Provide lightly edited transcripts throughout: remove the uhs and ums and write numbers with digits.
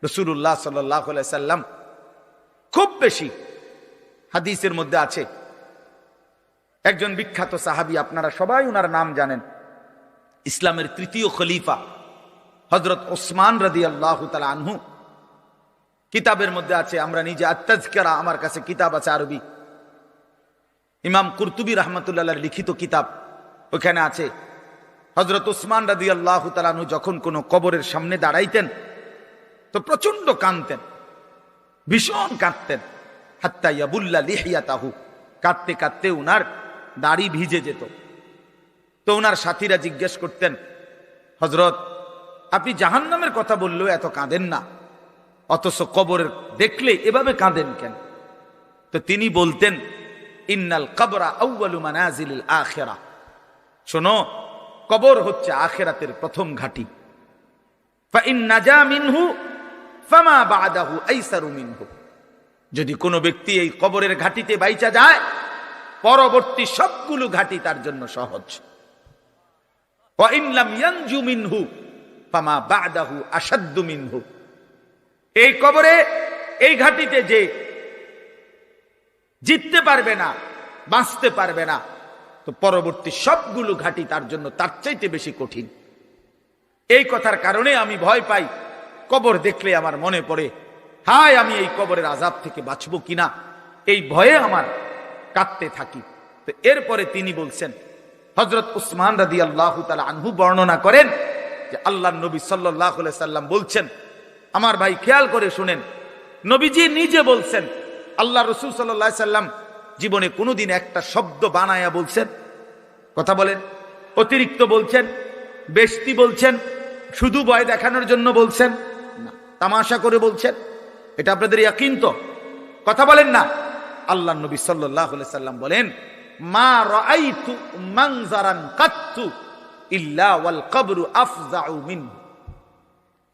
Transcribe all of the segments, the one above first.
রাসূলুল্লাহ সাল্লাল্লাহু আলাইহি সাল্লাম খুব বেশি হাদিসের মধ্যে আছে, একজন বিখ্যাত সাহাবী, আপনারা সবাই ওনার নাম জানেন, ইসলামের তৃতীয় খলিফা হযরত ওসমান রাদিয়াল্লাহু তাআলা আনহু। কিতাবের মধ্যে আছে, আমরা নিজে আত-তাযকিরা, আমার কাছে কিতাব আছে আরবি, ইমাম কুরতুবী রাহমাতুল্লাহ আলাইহির লিখিত কিতাব, ওখানে আছে হযরত ওসমান রাদিয়াল্লাহু তাআলা আনহু যখন কোনো কবরের সামনে দাঁড়াইতেন তো প্রচন্ড কাঁদতেন, ভীষণ কাঁদতেন, হাত্তা ইয়াবুল্লা লিহিয়াতাহু, কাঁদতে কাঁদতে উনার দাড়ি ভিজে যেত। তো উনার সাথীরা জিজ্ঞেস করতেন, হযরত আপনি জাহান্নামের কথা বললেও এত কাঁদেন না, অথচ কবরের দেখলে এভাবে কাঁদেন কেন? তো তিনি বলতেন, ইন্নাল কবরা আউয়ালু মানাজিলিল আখিরাহ, শোনো, কবর হচ্ছে আখিরাতের প্রথম ঘাঁটি। ফা ইন নাজা মিনহু ফামা বাদাহু আইসারু মিনহু, যদি কোনো ব্যক্তি এই কবরের ঘাটিতে বাইচা যায়, পরবর্তী সবগুলো ঘাটি তার জন্য সহজ। ওয়া ইন লাম ইয়ানজু মিনহু ফামা বাদাহু আশাদ্দু মিনহু, এই কবরে এই ঘাটিতে যে জিততে পারবে না, বাঁচতে পারবে না, তো পরবর্তী সবগুলো ঘাটি তার জন্য তার চাইতে বেশি কঠিন। এই কথার কারণে আমি ভয় পাই, কবর দেখলে আমার মনে পড়ে, হায় আমি এই কবরের আযাব থেকে বাঁচবো কিনা, এই ভয়ে আমার কাঁদতে থাকি। তো এরপরে তিনি বলছেন, হযরত উসমান রাদিয়াল্লাহু তাআলা আনহু বর্ণনা করেন যে আল্লাহর নবী সাল্লাল্লাহু আলাইহি সাল্লাম বলছেন, আমার ভাই খেয়াল করে শুনেন, নবীজি নিজে বলছেন, আল্লাহ রাসূল সাল্লাল্লাহু আলাইহি সাল্লাম জীবনে কোনোদিন একটা শব্দ বানায়া বলছেন? কথা বলেন, অতিরিক্ত বলছেন, বেশতি বলছেন, শুধু ভয় দেখানোর জন্য বলছেন না, তামাশা করে বলছেন? এটা আপনাদের ইয়াকিন তো? কথা বলেন না। আল্লাহর নবী সাল্লাল্লাহু আলাইহি সাল্লাম বলেন, মা রাআইতু মানজারান কাত্তু ইল্লা ওয়াল কবরু আফজাউ মিনহু।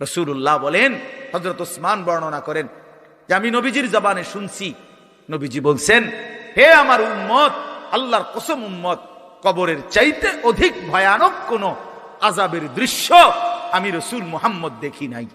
রাসূলুল্লাহ বলেন, হযরত ওসমান বর্ণনা করেন যে আমি নবীজির জবানে শুনছি, নবীজি বলছেন, হে আমার উম্মত, আল্লাহর কসম উম্মত, কবরের চাইতে অধিক ভয়ানক কোন আযাবের দৃশ্য আমি রাসূল মুহাম্মদ দেখি নাই।